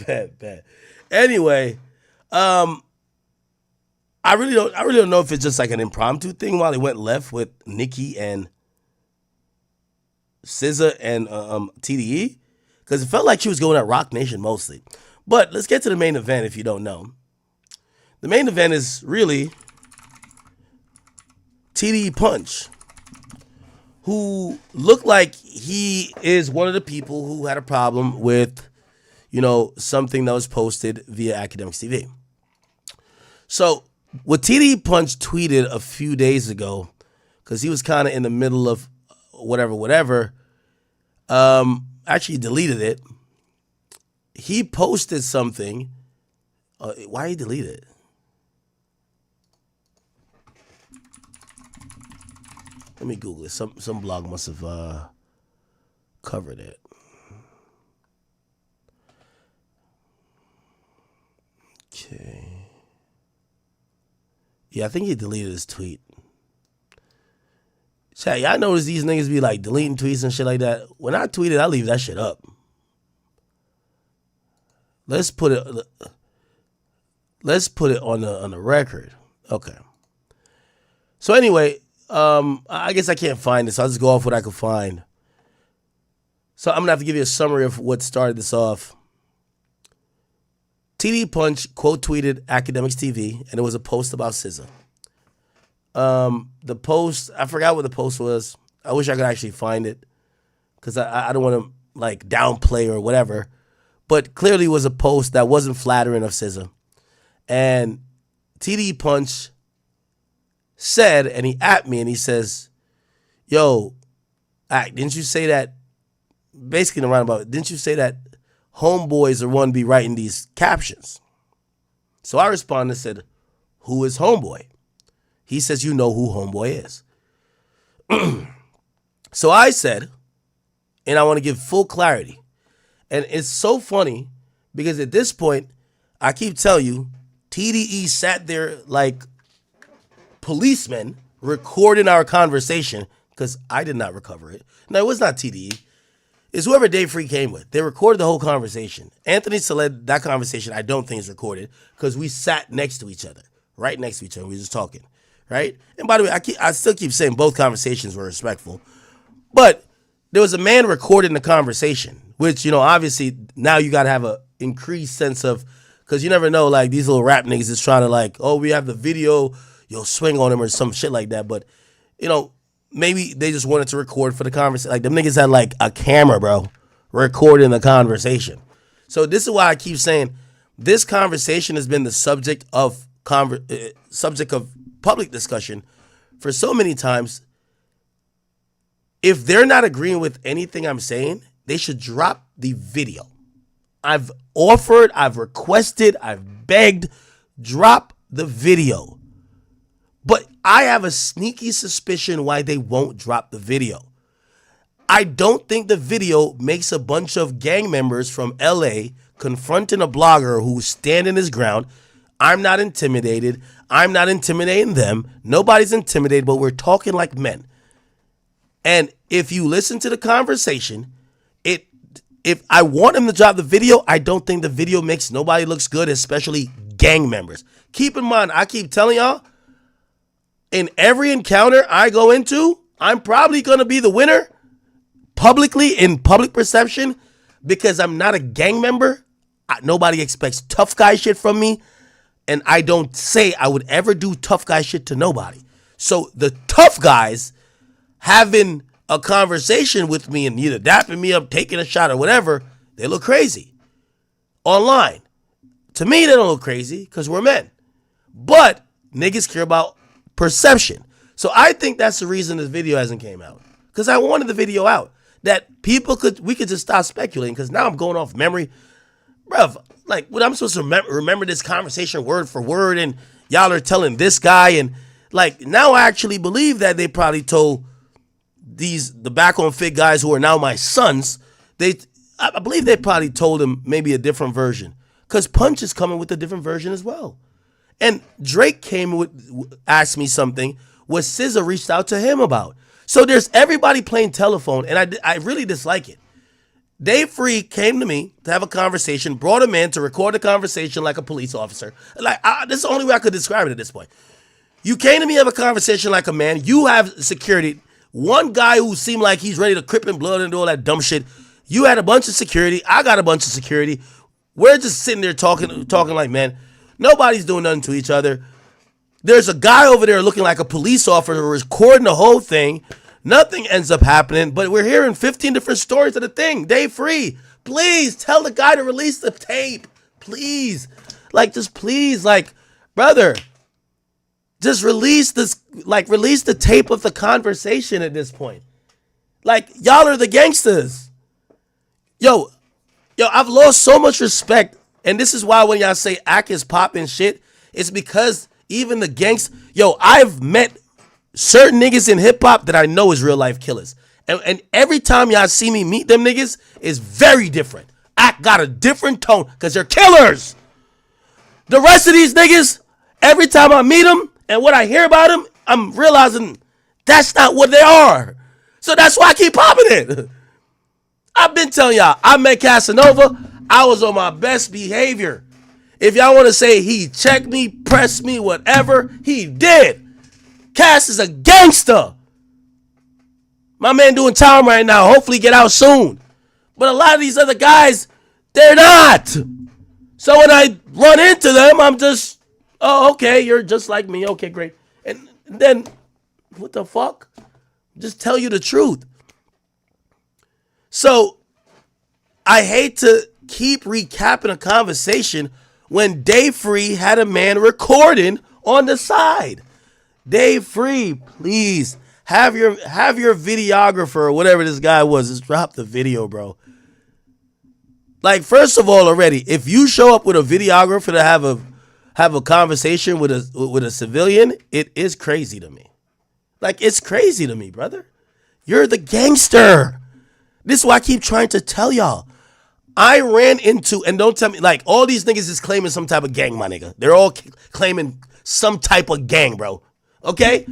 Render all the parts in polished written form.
Bet. Anyway, I really don't know if it's just like an impromptu thing while he went left with Nicki and SZA and TDE, because it felt like she was going at Rock Nation mostly. But let's get to the main event if you don't know. The main event is really TDE Punch, who looked like he is one of the people who had a problem with, something that was posted via AKADEMIKS TV. So what TDE Punch tweeted a few days ago, because he was kind of in the middle of whatever, actually deleted it. He posted something. Why he deleted it? Let me Google it. Some blog must have covered it. Okay. Yeah, I think he deleted his tweet. Chat, y'all notice these niggas be like deleting tweets and shit like that. When I tweet it, I leave that shit up. Let's put it on the record. Okay. So anyway, I guess I can't find this. I'll just go off what I could find. So I'm gonna have to give you a summary of what started this off. TDE Punch quote tweeted AKADEMIKS TV, and it was a post about SZA. The post, I forgot what the post was. I wish I could actually find it, because I don't want to like downplay or whatever. But clearly it was a post that wasn't flattering of SZA. And TDE Punch said, and he at me and he says, yo, didn't you say that, basically in a roundabout, didn't you say that homeboys are one be writing these captions? So I responded and said, who is homeboy? He says, you know who homeboy is. So I said, and I want to give full clarity. And it's so funny because at this point, I keep telling you, TDE sat there like policemen recording our conversation, because I did not recover it. No, it was not TDE. It's whoever Dave Free came with. They recorded the whole conversation. Anthony Saled, that conversation I don't think is recorded, because we sat next to each other, right next to each other. We were just talking, right? And by the way, I still keep saying both conversations were respectful. But there was a man recording the conversation, which, obviously now you got to have a increased sense of, because you never know, like these little rap niggas is trying to like, oh, we have the video, you'll swing on him or some shit like that. But, maybe they just wanted to record for the conversation. Like them niggas had like a camera, bro, recording the conversation. So this is why I keep saying this conversation has been the subject of public discussion for so many times. If they're not agreeing with anything I'm saying, they should drop the video. I've offered, I've requested, I've begged, drop the video. But I have a sneaky suspicion why they won't drop the video. I don't think the video makes a bunch of gang members from LA confronting a blogger who's standing his ground. I'm not intimidated. I'm not intimidating them. Nobody's intimidated, but we're talking like men. And if you listen to the conversation, if I want him to drop the video, I don't think the video makes nobody looks good, especially gang members. Keep in mind, I keep telling y'all, in every encounter I go into, I'm probably going to be the winner publicly in public perception, because I'm not a gang member. Nobody expects tough guy shit from me. And I don't say I would ever do tough guy shit to nobody. So the tough guys having a conversation with me and either dapping me up, taking a shot or whatever, they look crazy online. To me, they don't look crazy because we're men. But niggas care about perception. So I think that's the reason this video hasn't came out, because I wanted the video out that we could just stop speculating, because now I'm going off memory. Bruv, like what I'm supposed to remember this conversation word for word, and y'all are telling this guy, and like now I actually believe that they probably told the back on fit guys who are now my sons, I believe they probably told him maybe a different version, because Punch is coming with a different version as well. And Drake asked me something what SZA reached out to him about. So there's everybody playing telephone, and I really dislike it. Dave Free came to me to have a conversation, brought a man to record a conversation like a police officer. Like, this is the only way I could describe it at this point. You came to me to have a conversation like a man. You have security. One guy who seemed like he's ready to crip and blood and do all that dumb shit. You had a bunch of security. I got a bunch of security. We're just sitting there talking like, man, nobody's doing nothing to each other. There's a guy over there looking like a police officer recording the whole thing. Nothing ends up happening, but we're hearing 15 different stories of the thing. Dave Free, please tell the guy to release the tape. Please. Like, just please, like, brother, just release this, like, release the tape of the conversation at this point. Like, y'all are the gangsters. Yo, I've lost so much respect, and this is why when y'all say Ak is popping shit, it's because even the gangs, I've met certain niggas in hip hop that I know is real life killers. And every time y'all see me meet them niggas, it's very different. Ak got a different tone because they're killers. The rest of these niggas, every time I meet them and what I hear about them, I'm realizing that's not what they are. So that's why I keep popping it. I've been telling y'all, I met Casanova. I was on my best behavior. If y'all want to say he checked me, pressed me, whatever, he did. Cass is a gangster. My man doing time right now. Hopefully get out soon. But a lot of these other guys, they're not. So when I run into them, I'm just, oh, okay, you're just like me. Okay, great. And then, what the fuck? Just tell you the truth. So I hate to keep recapping a conversation when Dave Free had a man recording on the side. Dave Free, please have your videographer or whatever this guy was, just drop the video, bro. Like, first of all, already, if you show up with a videographer to have a conversation with a civilian, it is crazy to me. Like, it's crazy to me, brother. You're the gangster. This is why I keep trying to tell y'all. I ran into, and don't tell me, like, all these niggas is claiming some type of gang, my nigga. They're all claiming some type of gang, bro. Okay?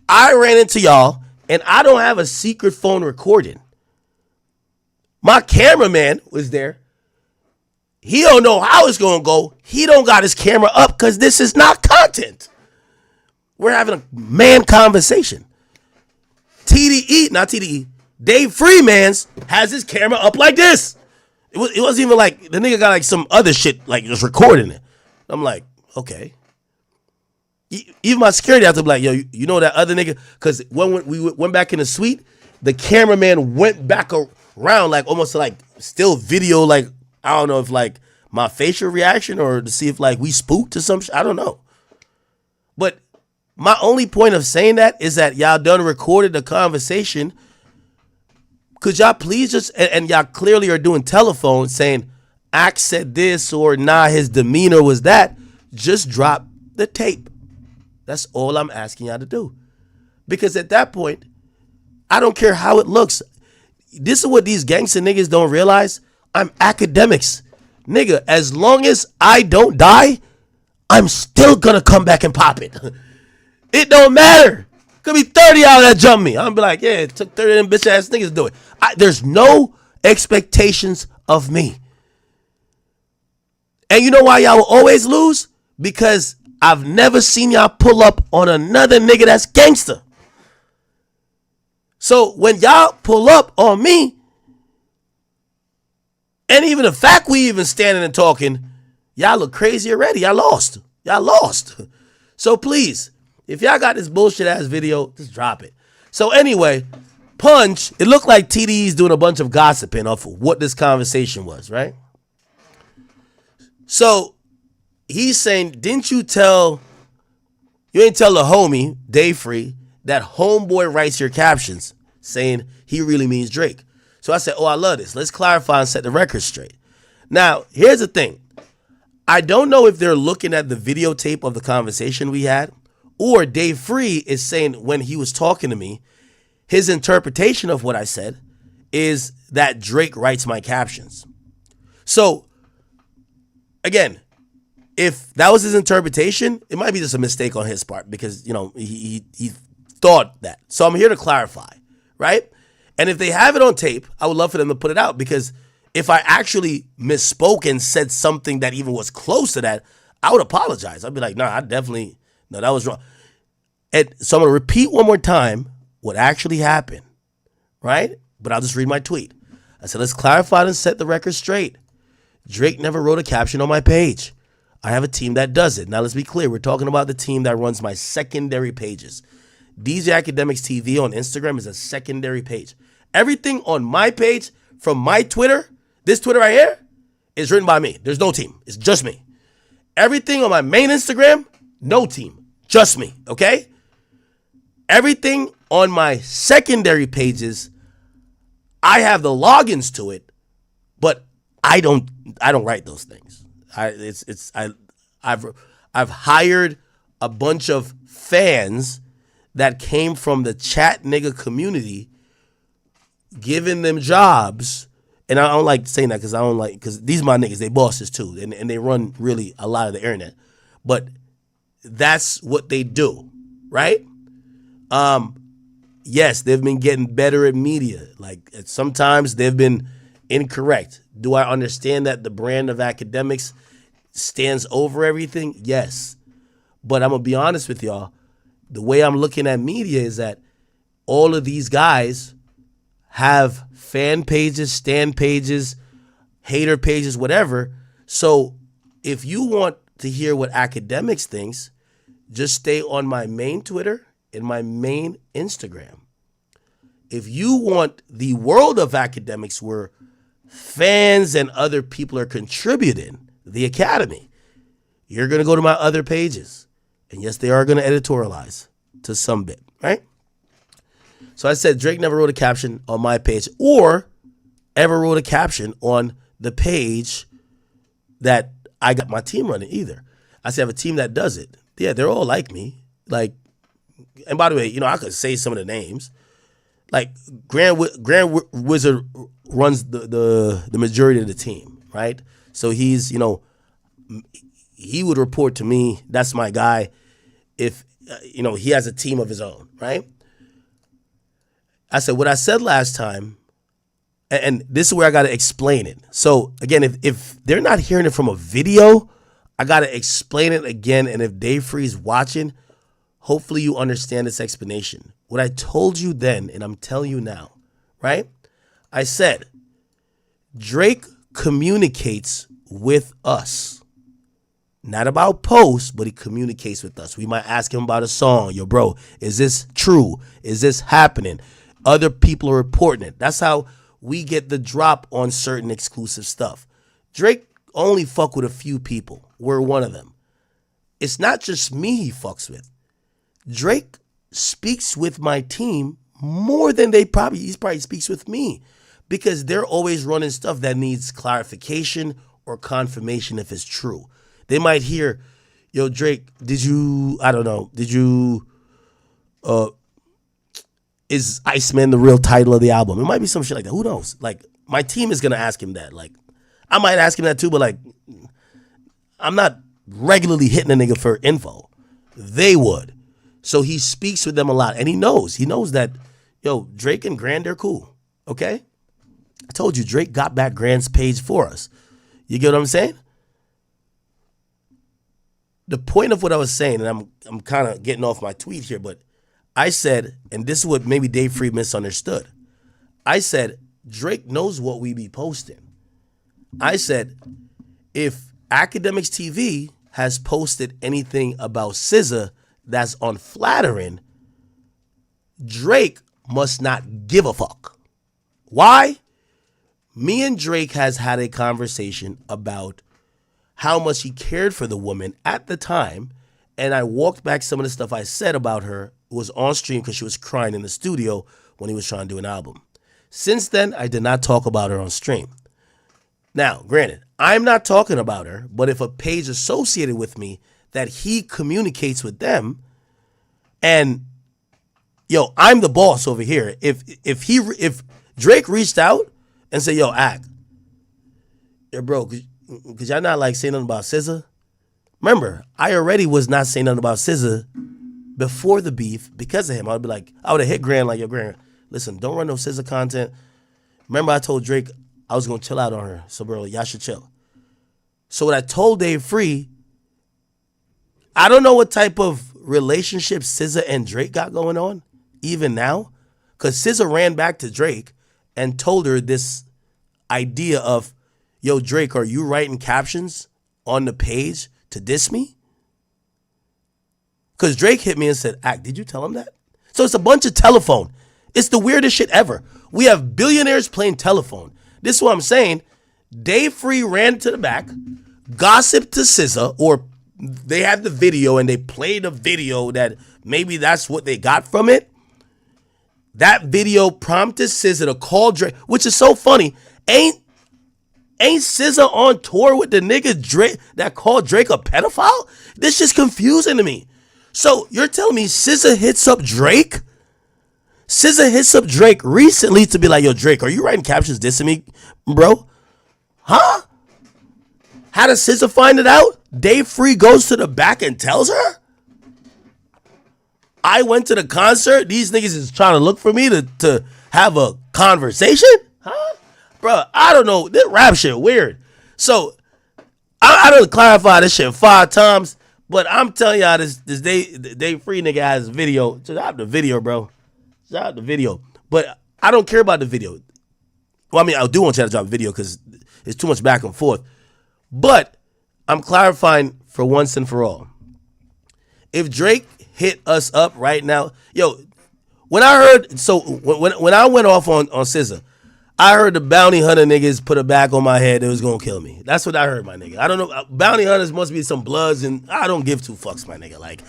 I ran into y'all, and I don't have a secret phone recording. My cameraman was there. He don't know how it's going to go. He don't got his camera up because this is not content. We're having a man conversation. TDE, not TDE, Dave Freemans has his camera up like this. It wasn't even like, the nigga got like some other shit, like just recording it. I'm like, okay. Even my security had to be like, yo, you know that other nigga? Because when we went back in the suite, the cameraman went back around like almost like still video, like, I don't know if like my facial reaction or to see if like we spooked or some shit. I don't know. But my only point of saying that is that y'all done recorded the conversation. Could y'all please just, and y'all clearly are doing telephone saying, Ak said this or nah, his demeanor was that. Just drop the tape. That's all I'm asking y'all to do. Because at that point, I don't care how it looks. This is what these gangster niggas don't realize. I'm academics. Nigga, as long as I don't die, I'm still gonna come back and pop it. It don't matter. Could be 30 out that jump me. I'm gonna be like, yeah, it took 30 of them bitch ass niggas to do it. There's no expectations of me. And you know why y'all will always lose? Because I've never seen y'all pull up on another nigga that's gangster. So when y'all pull up on me, and even the fact we even standing and talking, y'all look crazy already. Y'all lost. Y'all lost. So please, if y'all got this bullshit ass video, just drop it. So anyway, Punch, it looked like TDE's doing a bunch of gossiping off of what this conversation was, right? So he's saying, you ain't tell the homie, Dave Free, that homeboy writes your captions saying he really means Drake. So I said, oh, I love this. Let's clarify and set the record straight. Now, here's the thing. I don't know if they're looking at the videotape of the conversation we had, or Dave Free is saying when he was talking to me, his interpretation of what I said is that Drake writes my captions. So, again, if that was his interpretation, it might be just a mistake on his part because, you know, he thought that. So I'm here to clarify, right? And if they have it on tape, I would love for them to put it out, because if I actually misspoke and said something that even was close to that, I would apologize. I'd be like, no, that was wrong. And so I'm going to repeat one more time what actually happened, right? But I'll just read my tweet. I said, let's clarify and set the record straight. Drake never wrote a caption on my page. I have a team that does it. Now, let's be clear. We're talking about the team that runs my secondary pages. DJ Academics TV on Instagram is a secondary page. Everything on my page from my Twitter, this Twitter right here, is written by me. There's no team. It's just me. Everything on my main Instagram, no team. Just me, okay? Everything on my secondary pages, I have the logins to it, but I don't write those things. I've hired a bunch of fans that came from the chat nigga community, giving them jobs. And I don't like saying that because these are my niggas, they bosses too, and they run really a lot of the internet. But that's what they do, right? Yes, they've been getting better at media. Like, sometimes they've been incorrect. Do I understand that the brand of Academics stands over everything? Yes. But I'm going to be honest with y'all. The way I'm looking at media is that all of these guys have fan pages, stan pages, hater pages, whatever. So if you want to hear what Academics thinks, just stay on my main Twitter and my main Instagram. If you want the world of Academics where fans and other people are contributing, the Academy, you're going to go to my other pages. And yes, they are going to editorialize to some bit, right? So I said Drake never wrote a caption on my page or ever wrote a caption on the page that I got my team running either. I said I have a team that does it. Yeah, they're all like me. Like, and by the way, I could say some of the names. Like Grand Wizard runs the majority of the team, right? So he's, he would report to me. That's my guy. If he has a team of his own, right? I said what I said last time, and this is where I got to explain it. So again, if they're not hearing it from a video, I got to explain it again. And if Dave Free's watching, hopefully you understand this explanation. What I told you then, and I'm telling you now, right? I said, Drake communicates with us. Not about posts, but he communicates with us. We might ask him about a song. Yo, bro, is this true? Is this happening? Other people are reporting it. That's how we get the drop on certain exclusive stuff. Drake only fuck with a few people. We're one of them. It's not just me he fucks with. Drake speaks with my team more than he probably speaks with me, because they're always running stuff that needs clarification or confirmation if it's true. They might hear, yo, Drake, is Iceman the real title of the album? It might be some shit like that. Who knows? Like, my team is going to ask him that. Like, I might ask him that too, but like, I'm not regularly hitting a nigga for info. They would. So he speaks with them a lot, and he knows that, yo, Drake and Grand, they're cool, okay? I told you, Drake got back Grand's page for us. You get what I'm saying? The point of what I was saying, and I'm kind of getting off my tweet here, but I said, and this is what maybe Dave Free misunderstood. I said, Drake knows what we be posting. I said, if Academics TV has posted anything about SZA that's unflattering, Drake must not give a fuck. Why? Me and Drake has had a conversation about how much he cared for the woman at the time, and I walked back some of the stuff I said about her. It was on stream because she was crying in the studio when he was trying to do an album. Since then, I did not talk about her on stream. Now, granted, I'm not talking about her, but if a page associated with me that he communicates with them, and yo, I'm the boss over here. If Drake reached out and said, yo, Ak, yo, bro, could y'all not like say nothing about SZA? Remember, I already was not saying nothing about SZA before the beef because of him. I would have hit Grand like, yo, Grand, listen, don't run no SZA content. Remember I told Drake I was going to chill out on her. So, bro, y'all should chill. So what I told Dave Free, I don't know what type of relationship SZA and Drake got going on, even now. Because SZA ran back to Drake and told her this idea of, yo, Drake, are you writing captions on the page to diss me? Because Drake hit me and said, did you tell him that? So it's a bunch of telephone. It's the weirdest shit ever. We have billionaires playing telephone. This is what I'm saying. Dave Free ran to the back, gossiped to SZA, or they had the video and they played a video that maybe that's what they got from it. That video prompted SZA to call Drake, which is so funny. Ain't SZA on tour with the nigga Drake that called Drake a pedophile? This is confusing to me. So you're telling me SZA hits up Drake? SZA hits up Drake recently to be like, yo, Drake, are you writing captions dissing me, bro? Huh? How does SZA find it out? Dave Free goes to the back and tells her? I went to the concert. These niggas is trying to look for me to have a conversation? Huh? Bro, I don't know. This rap shit weird. So, I don't clarify this shit 5 times, but I'm telling y'all this Dave Free nigga has a video. Just out the video, bro. Just out the video. But I don't care about the video. Well, I mean, I do want you to drop a video because it's too much back and forth. But I'm clarifying for once and for all. If Drake hit us up right now, yo, when I heard, so when I went off on SZA, I heard the bounty hunter niggas put a bag on my head that was gonna kill me. That's what I heard, my nigga. I don't know. Bounty hunters must be some bloods, and I don't give 2 fucks, my nigga. Like,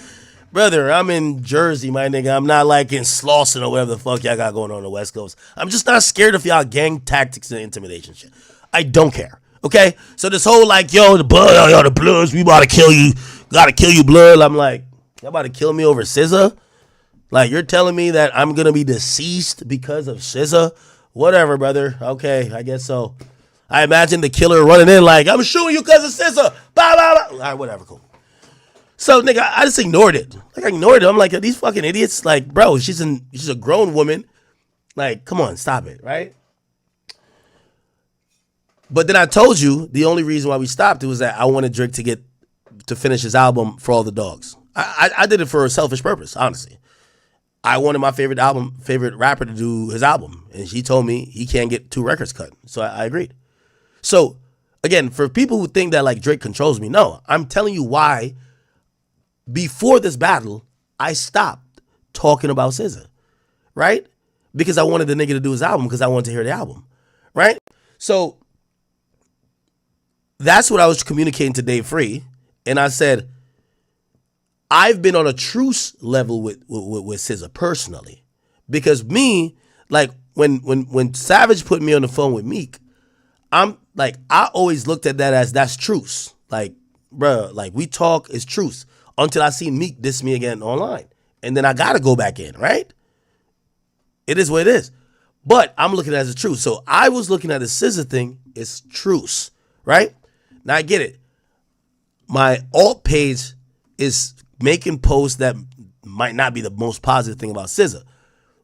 brother, I'm in Jersey, my nigga. I'm not like in Slauson or whatever the fuck y'all got going on the West Coast. I'm just not scared of y'all gang tactics and intimidation shit. I don't care. Okay? So this whole like, yo, the blood, yo, the bloods, we about to kill you. Gotta kill you, blood. I'm like, y'all about to kill me over SZA? Like, you're telling me that I'm gonna be deceased because of SZA? Whatever, brother. Okay, I guess so. I imagine the killer running in like, I'm shooting you because of SZA. Blah, blah, blah. All right, whatever, cool. So, nigga, I just ignored it. Like, I ignored it. I'm like, these fucking idiots. Like, bro, she's a grown woman. Like, come on, stop it, right? But then I told you the only reason why we stopped it was that I wanted Drake to finish his album For All the Dogs. I did it for a selfish purpose, honestly. I wanted my favorite rapper to do his album. And she told me he can't get 2 records cut. So I agreed. So, again, for people who think that, like, Drake controls me, no. I'm telling you why, before this battle, I stopped talking about SZA, right? Because I wanted the nigga to do his album because I wanted to hear the album, right? So, that's what I was communicating to Dave Free. And I said, I've been on a truce level with SZA personally, because me, like when Savage put me on the phone with Meek, I'm like, I always looked at that as that's truce. Like, bruh, like we talk is truce until I see Meek diss me again online, and then I gotta go back in, right? It is what it is, but I'm looking at it as a truce. So I was looking at the SZA thing is truce, right? Now I get it. My alt page is making posts that might not be the most positive thing about SZA.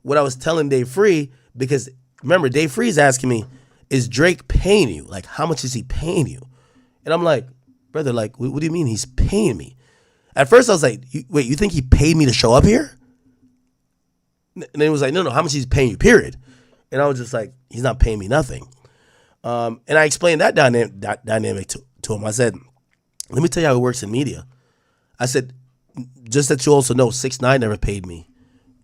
What I was telling Dave Free, because remember, Dave Free is asking me, is Drake paying you? Like, how much is he paying you? And I'm like, brother, like, what do you mean he's paying me? At first I was like, wait, you think he paid me to show up here? And then he was like, no, how much he's paying you, period. And I was just like, he's not paying me nothing. And I explained that dynamic to him. I said, let me tell you how it works in media. I said, just that you also know, 6ix9ine never paid me.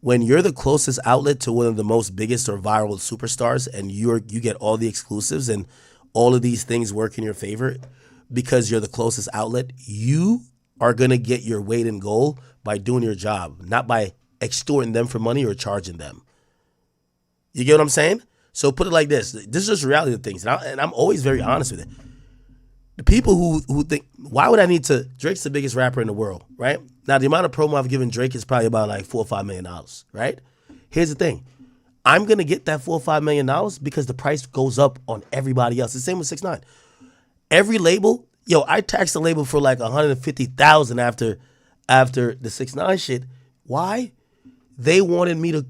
When you're the closest outlet to one of the most biggest or viral superstars, and you get all the exclusives and all of these things work in your favor because you're the closest outlet, you are going to get your weight in gold by doing your job, not by extorting them for money or charging them. You get what I'm saying? So put it like this. This is just reality of things. And I'm always very honest with it. The people who think, why would I need to, Drake's the biggest rapper in the world, right? Now, the amount of promo I've given Drake is probably about like $4 or $5 million, right? Here's the thing. I'm going to get that $4 or $5 million because the price goes up on everybody else. The same with 6ix9ine. Every label, yo, I taxed the label for like $150,000 after the 6ix9ine shit. Why? They wanted me to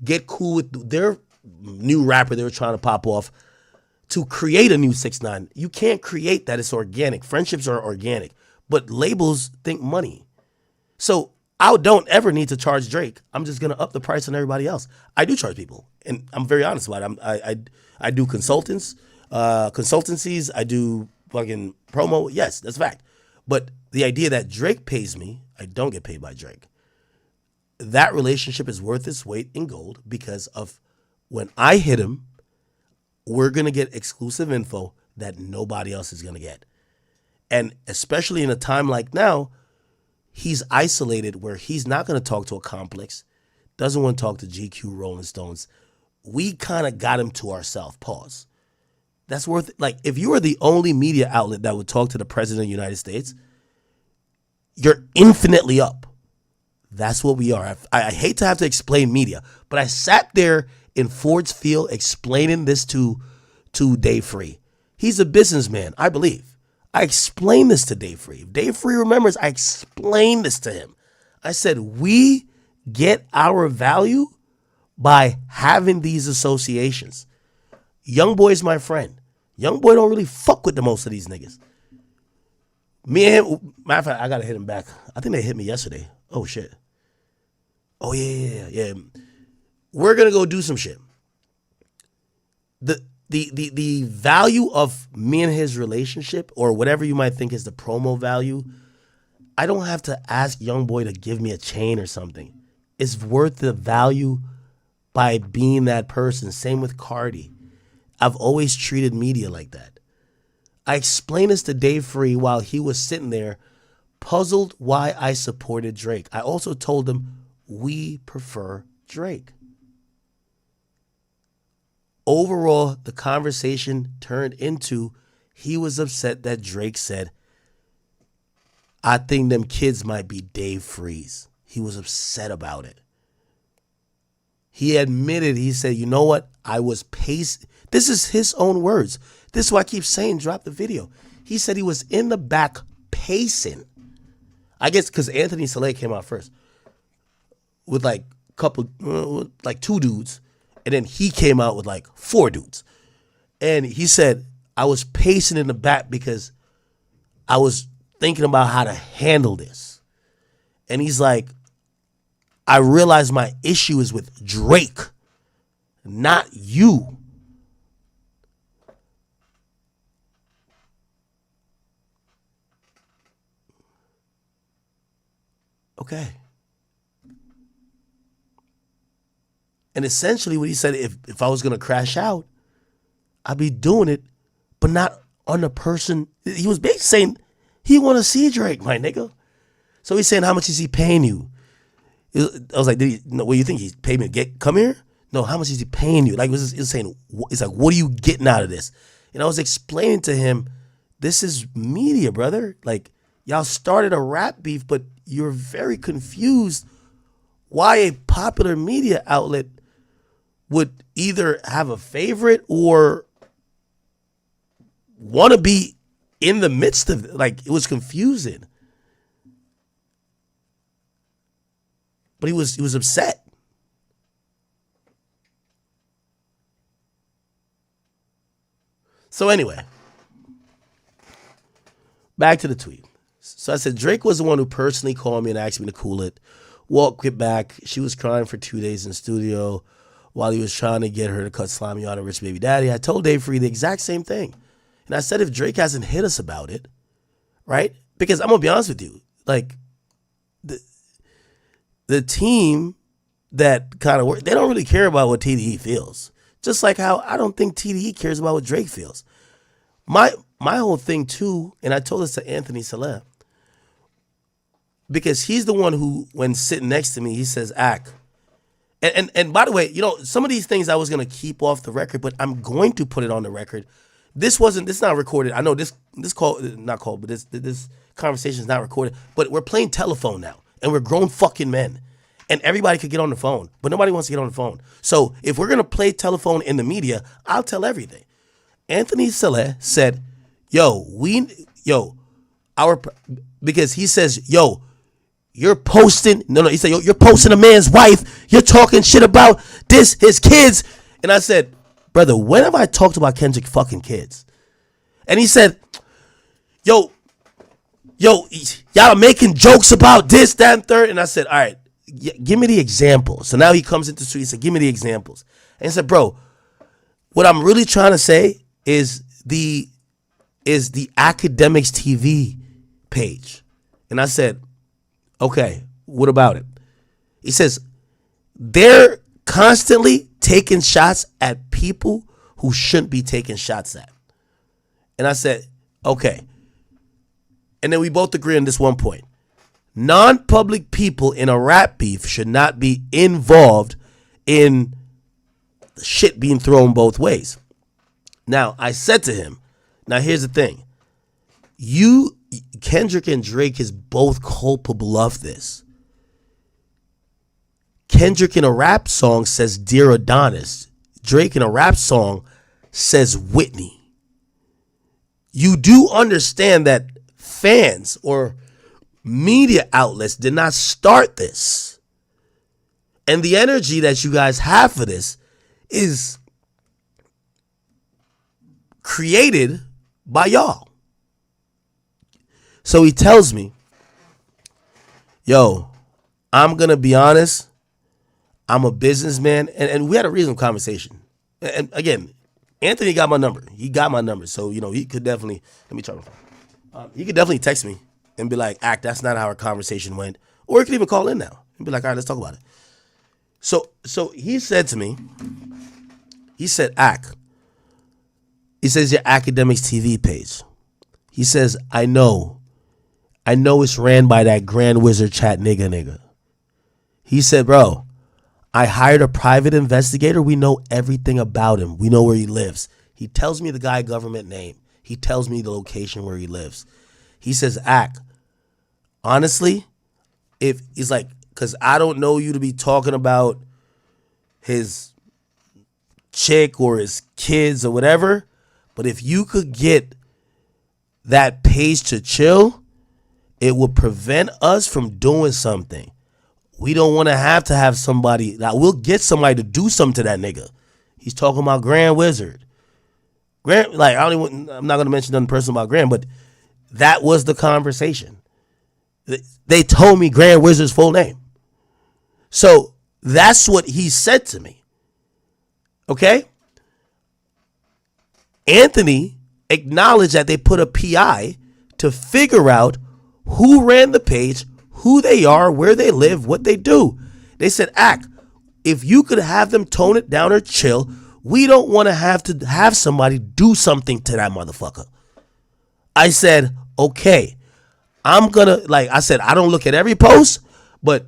get cool with their new rapper they were trying to pop off to create a new 6ix9ine. You can't create that. It's organic. Friendships are organic. But labels think money. So I don't ever need to charge Drake. I'm just going to up the price on everybody else. I do charge people. And I'm very honest about it. I do consultancies. I do fucking promo. Yes, that's a fact. But the idea that Drake pays me, I don't get paid by Drake. That relationship is worth its weight in gold because of when I hit him, we're going to get exclusive info that nobody else is going to get. And especially in a time like now, he's isolated where he's not going to talk to a complex, doesn't want to talk to GQ, Rolling Stones. We kind of got him to ourselves. Pause. That's worth it. Like, if you were the only media outlet that would talk to the president of the United States, you're infinitely up. That's what we are. I hate to have to explain media, but I sat there in Ford's Field explaining this to Dave Free. He's a businessman, I believe. I explained this to Dave Free. If Dave Free remembers, I explained this to him. I said, we get our value by having these associations. Young Boy's my friend. Young Boy don't really fuck with the most of these niggas. Me and him, matter of fact, I gotta hit him back. I think they hit me yesterday. Oh shit. Oh yeah. We're gonna go do some shit. The value of me and his relationship, or whatever you might think is the promo value, I don't have to ask Young Boy to give me a chain or something. It's worth the value by being that person. Same with Cardi. I've always treated media like that. I explained this to Dave Free while he was sitting there, puzzled why I supported Drake. I also told him we prefer Drake. Overall, the conversation turned into he was upset that Drake said, I think them kids might be Dave Free's. He was upset about it. He admitted, he said, you know what? I was pacing. This is his own words. This is why I keep saying drop the video. He said he was in the back pacing. I guess because Anthony Saleh came out first with like two dudes. And then he came out with like 4 dudes. And he said, I was pacing in the back because I was thinking about how to handle this. And he's like, I realized my issue is with Drake, not you. Okay. And essentially what he said, if I was going to crash out, I'd be doing it, but not on the person. He was basically saying he want to see Drake, my nigga. So he's saying, how much is he paying you? I was like, what do you think? He's paid me to come here? No, how much is he paying you? Like, he was saying, it's like, what are you getting out of this? And I was explaining to him, this is media, brother. Like, y'all started a rap beef, but you're very confused why a popular media outlet would either have a favorite or want to be in the midst of it. Like, it was confusing. But he was upset. So anyway, back to the tweet. So I said, Drake was the one who personally called me and asked me to cool it. Walk it back. She was crying for 2 days in the studio while he was trying to get her to cut Slimy on a rich baby daddy. I told Dave Free the exact same thing. And I said, if Drake hasn't hit us about it, right? Because I'm going to be honest with you. Like, the team that kind of work, they don't really care about what TDE feels. Just like how I don't think TDE cares about what Drake feels. My whole thing too, and I told this to Anthony Saleh, because he's the one who, when sitting next to me, he says, Ak. And by the way, you know, some of these things I was going to keep off the record, but I'm going to put it on the record. This is not recorded. I know this conversation is not recorded, but we're playing telephone now, and we're grown fucking men. And everybody could get on the phone, but nobody wants to get on the phone. So if we're going to play telephone in the media, I'll tell everything. Anthony Saleh said, because he says, you're posting, no, he said, yo, you're posting a man's wife. You're talking shit about his kids. And I said, brother, when have I talked about Kendrick fucking kids? And he said, yo, y'all are making jokes about this, that, and third. And I said, all right, give me the examples. So now he comes into the street and said, give me the examples. And he said, bro, what I'm really trying to say is the AKADEMIKS TV page. And I said, okay, what about it? He says, they're constantly taking shots at people who shouldn't be taking shots at. And I said, okay. And then we both agree on this one point. Non-public people in a rap beef should not be involved in shit being thrown both ways. Now, I said to him, now here's the thing. Kendrick and Drake is both culpable of this. Kendrick in a rap song says Dear Adonis. Drake in a rap song says Whitney. You do understand that fans or media outlets did not start this. And the energy that you guys have for this is created by y'all. So he tells me, yo, I'm going to be honest. I'm a businessman. And we had a reasonable conversation. And again, Anthony got my number. He got my number. So, he could definitely, let me turn it on. He could definitely text me and be like, that's not how our conversation went. Or he could even call in now and be like, all right, let's talk about it. So he said to me, he said, he says, your AKADEMIKS TV page. He says, I know it's ran by that Grand Wizard chat nigga. He said, bro, I hired a private investigator. We know everything about him. We know where he lives. He tells me the guy government name. He tells me the location where he lives. He says, honestly, if he's like, because I don't know you to be talking about his chick or his kids or whatever, but if you could get that page to chill, it would prevent us from doing something. We don't want to have somebody. Now, we'll get somebody to do something to that nigga. He's talking about Grand Wizard. I'm not going to mention nothing personal about Grand, but that was the conversation. They told me Grand Wizard's full name. So that's what he said to me. Okay? Anthony acknowledged that they put a PI to figure out who ran the page, who they are, where they live, what they do. They said, if you could have them tone it down or chill, we don't want to have somebody do something to that motherfucker. I said, okay, I'm going to, I said, I don't look at every post, but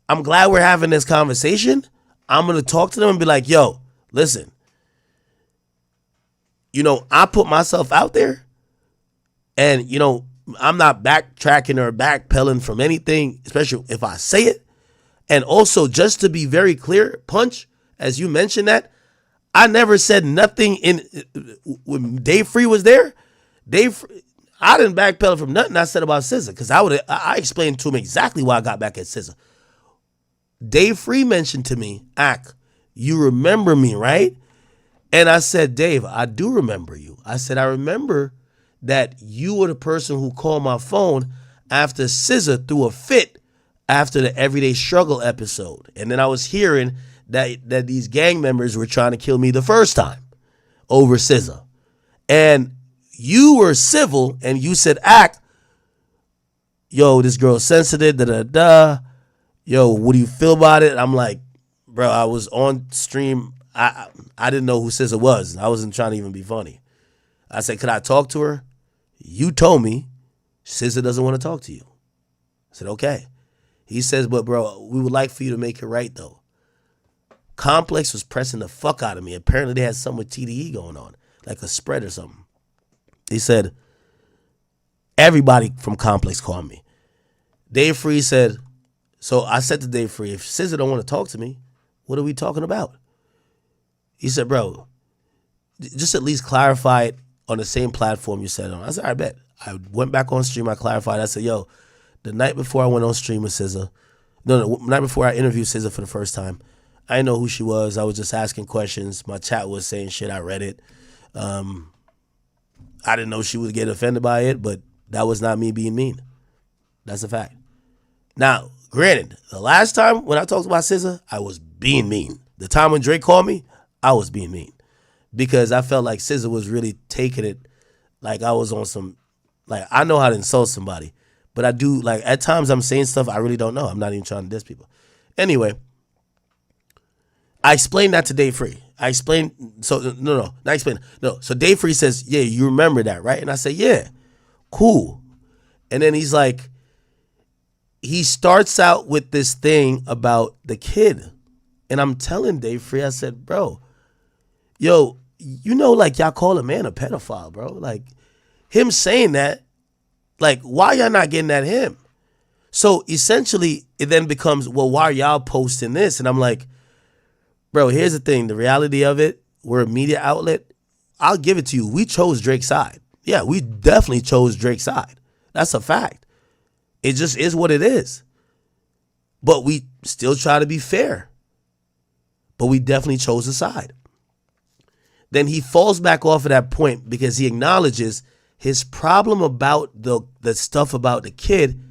I'm glad we're having this conversation. I'm going to talk to them and be like, yo, listen, I put myself out there and, I'm not backtracking or backpedaling from anything, especially if I say it. And also, just to be very clear, Punch, as you mentioned that, I never said nothing when Dave Free was there. I didn't backpedal from nothing I said about SZA because I explained to him exactly why I got back at SZA. Dave Free mentioned to me, you remember me, right? And I said, Dave, I do remember you. I said, I remember that you were the person who called my phone after SZA threw a fit after the Everyday Struggle episode. And then I was hearing that these gang members were trying to kill me the first time over SZA. And you were civil and you said, yo, this girl's sensitive, da-da-da. Yo, what do you feel about it? I'm like, bro, I was on stream. I didn't know who SZA was. I wasn't trying to even be funny. I said, could I talk to her? You told me SZA doesn't want to talk to you. I said, okay. He says, but bro, we would like for you to make it right though. Complex was pressing the fuck out of me. Apparently they had something with TDE going on, like a spread or something. He said, everybody from Complex called me. Dave Free said, so I said to Dave Free, if SZA don't want to talk to me, what are we talking about? He said, bro, just at least clarify it on the same platform you said it on. I said, I bet. I went back on stream. I clarified. I said, yo, the night before I went on stream with SZA. No, night before I interviewed SZA for the first time. I didn't know who she was. I was just asking questions. My chat was saying shit. I read it. I didn't know she would get offended by it, but that was not me being mean. That's a fact. Now, granted, the last time when I talked about SZA, I was being mean. The time when Drake called me, I was being mean. Because I felt like SZA was really taking it like I was on some, like, I know how to insult somebody. But I do, like, at times I'm saying stuff I really don't know. I'm not even trying to diss people. Anyway, I explained that to Dave Free. So Dave Free says, yeah, you remember that, right? And I say, yeah, cool. And then he's like, he starts out with this thing about the kid. And I'm telling Dave Free, I said, bro, yo, you know, like, y'all call a man a pedophile, bro. Like, him saying that, like, why y'all not getting at him? So essentially, it then becomes, well, why are y'all posting this? And I'm like, bro, here's the thing. The reality of it, we're a media outlet. I'll give it to you. We chose Drake's side. Yeah, we definitely chose Drake's side. That's a fact. It just is what it is. But we still try to be fair. But we definitely chose a side. Then he falls back off of that point because he acknowledges his problem about the stuff about the kid.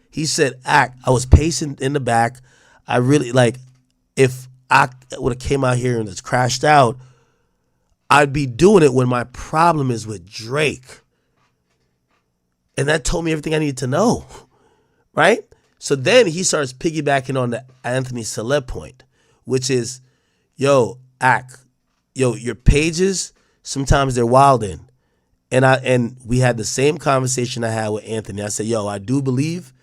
He said, I was pacing in the back. I really, like, if I would have came out here and just crashed out, I'd be doing it when my problem is with Drake. And that told me everything I needed to know, right? So then he starts piggybacking on the Anthony Celeb point, which is, yo, your pages, sometimes they're wildin'. And we had the same conversation I had with Anthony. I said, yo, I do believe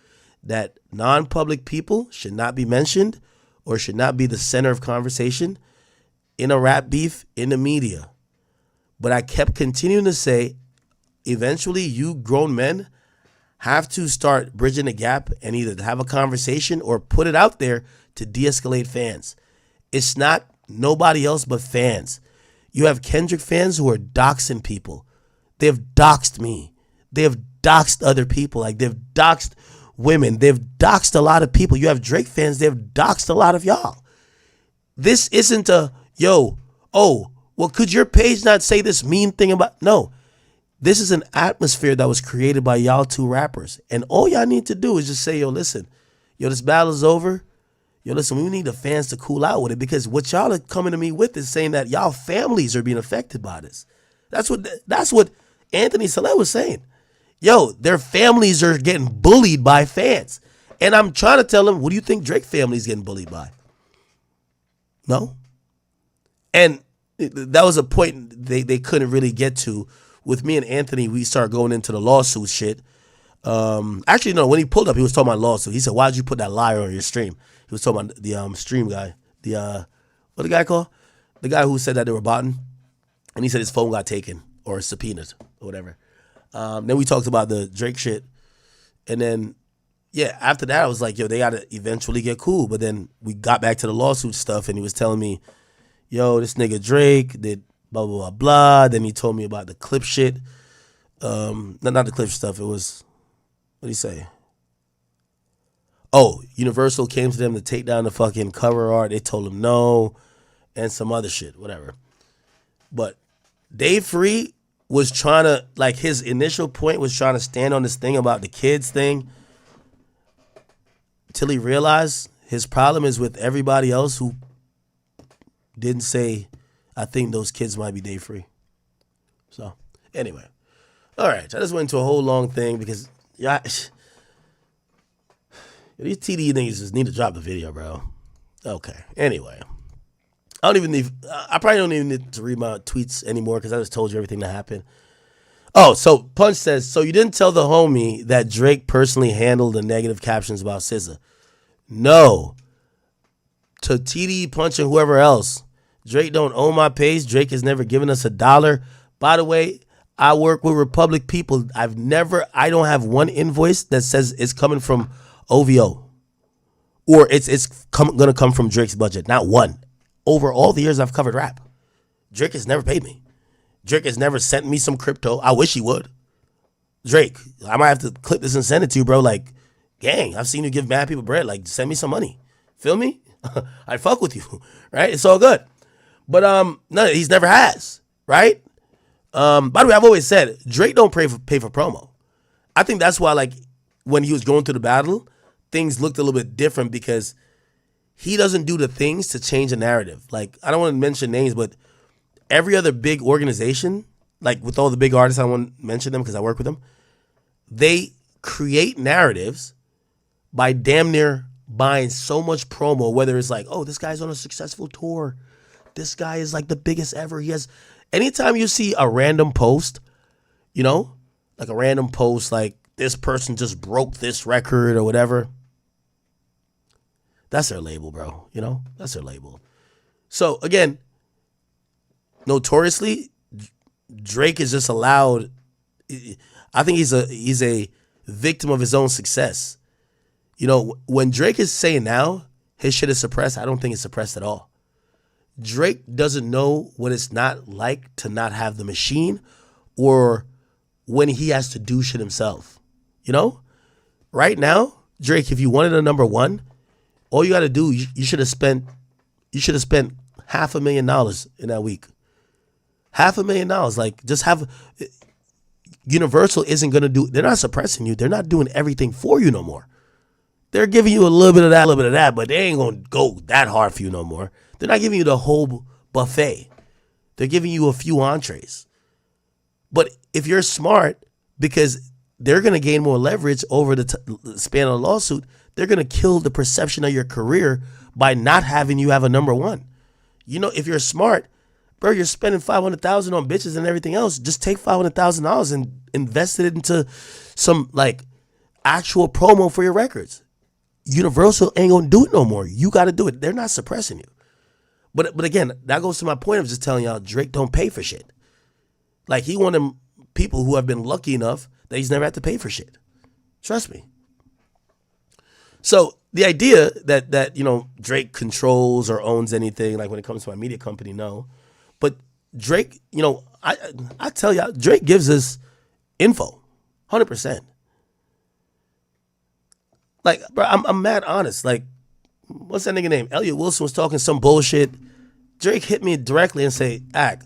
that non-public people should not be mentioned or should not be the center of conversation in a rap beef in the media. But I kept continuing to say, eventually you grown men have to start bridging the gap and either have a conversation or put it out there to de-escalate fans. It's not nobody else but fans. You have Kendrick fans who are doxing people. They've doxed me. They've doxed other people. Like, they've doxed women. They've doxed a lot of people. You have Drake fans. They've doxed a lot of y'all. This isn't a, yo, oh, well, could your page not say this mean thing about, no. This is an atmosphere that was created by y'all two rappers. And all y'all need to do is just say, yo, listen, yo, this battle is over. Yo, listen, we need the fans to cool out with it, because what y'all are coming to me with is saying that y'all families are being affected by this. That's what Anthony Celeb was saying. Yo, their families are getting bullied by fans. And I'm trying to tell them, what do you think Drake family is getting bullied by? No. And that was a point they couldn't really get to. With me and Anthony, we started going into the lawsuit shit. Actually, no, when he pulled up, he was talking about lawsuit. He said, why'd you put that liar on your stream? He was talking about the stream guy. What the guy called? The guy who said that they were botting. And he said his phone got taken or subpoenaed or whatever. Then we talked about the Drake shit. And then, yeah, after that, I was like, yo, they got to eventually get cool. But then we got back to the lawsuit stuff, and he was telling me, yo, this nigga Drake did blah, blah, blah, blah. Then he told me about the clip shit. Not the clip stuff. It was, what did he say? Oh, Universal came to them to take down the fucking cover art. They told him no, and some other shit, whatever. But Dave Free was trying to, like, his initial point was trying to stand on this thing about the kids thing till he realized his problem is with everybody else who didn't say, I think those kids might be Dave Free. So, anyway. All right, I just went into a whole long thing because, yeah, these TDE niggas just need to drop the video, bro. Okay, anyway. I probably don't even need to read my tweets anymore because I just told you everything that happened. Oh, so Punch says, so you didn't tell the homie that Drake personally handled the negative captions about SZA? No. To TDE, Punch, and whoever else, Drake don't own my page. Drake has never given us $1. By the way, I work with Republic people. I don't have one invoice that says it's coming from OVO or it's going to come from Drake's budget. Not one. Over all the years I've covered rap, Drake has never paid me. Drake has never sent me some crypto. I wish he would. Drake, I might have to clip this and send it to you, bro. Like, gang, I've seen you give mad people bread. Like, send me some money. Feel me? I fuck with you, right? It's all good. But no, he's never has, right? By the way, I've always said Drake don't pay for promo. I think that's why, like, when he was going through the battle, things looked a little bit different because he doesn't do the things to change a narrative. Like, I don't want to mention names, but every other big organization, like with all the big artists, I won't mention them because I work with them, they create narratives by damn near buying so much promo, whether it's like, oh, this guy's on a successful tour. This guy is like the biggest ever. He has, anytime you see a random post, you know, like a random post, like this person just broke this record or whatever, that's their label, bro. You know, that's their label. So again, notoriously, Drake is just allowed. I think he's a victim of his own success. You know, when Drake is saying now his shit is suppressed, I don't think it's suppressed at all. Drake doesn't know what it's not like to not have the machine or when he has to do shit himself. You know? Right now, Drake, if you wanted a number one, all you got to do, you should have spent $500,000 in that week. $500,000. Like, just have, Universal isn't going to do, they're not suppressing you. They're not doing everything for you no more. They're giving you a little bit of that, but they ain't going to go that hard for you no more. They're not giving you the whole buffet. They're giving you a few entrees. But if you're smart, because they're going to gain more leverage over the span of the lawsuit, they're going to kill the perception of your career by not having you have a number one. You know, if you're smart, bro, you're spending $500,000 on bitches and everything else. Just take $500,000 and invest it into some like actual promo for your records. Universal ain't gonna do it no more. You got to do it. They're not suppressing you. But again, that goes to my point of just telling y'all Drake don't pay for shit. Like, he one of them people who have been lucky enough that he's never had to pay for shit. Trust me. So the idea that you know, Drake controls or owns anything, like when it comes to my media company, no. But Drake, you know, I tell y'all, Drake gives us info, 100%. Like, bro, I'm mad honest. Like, what's that nigga name? Elliot Wilson was talking some bullshit. Drake hit me directly and say, "Ak,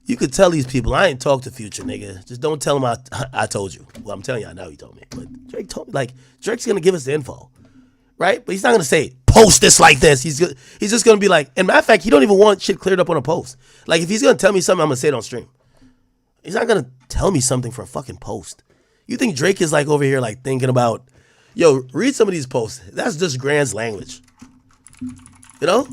you could tell these people I ain't talked to Future, nigga. Just don't tell them I told you." Well, I'm telling you, I know he told me. But Drake told me, like, Drake's gonna give us the info, right? But he's not gonna say, post this like this. He's just gonna be like, and matter of fact, he don't even want shit cleared up on a post. Like, if he's gonna tell me something, I'm gonna say it on stream. He's not gonna tell me something for a fucking post. You think Drake is like over here like thinking about, yo, read some of these posts. That's just Grand's language. You know?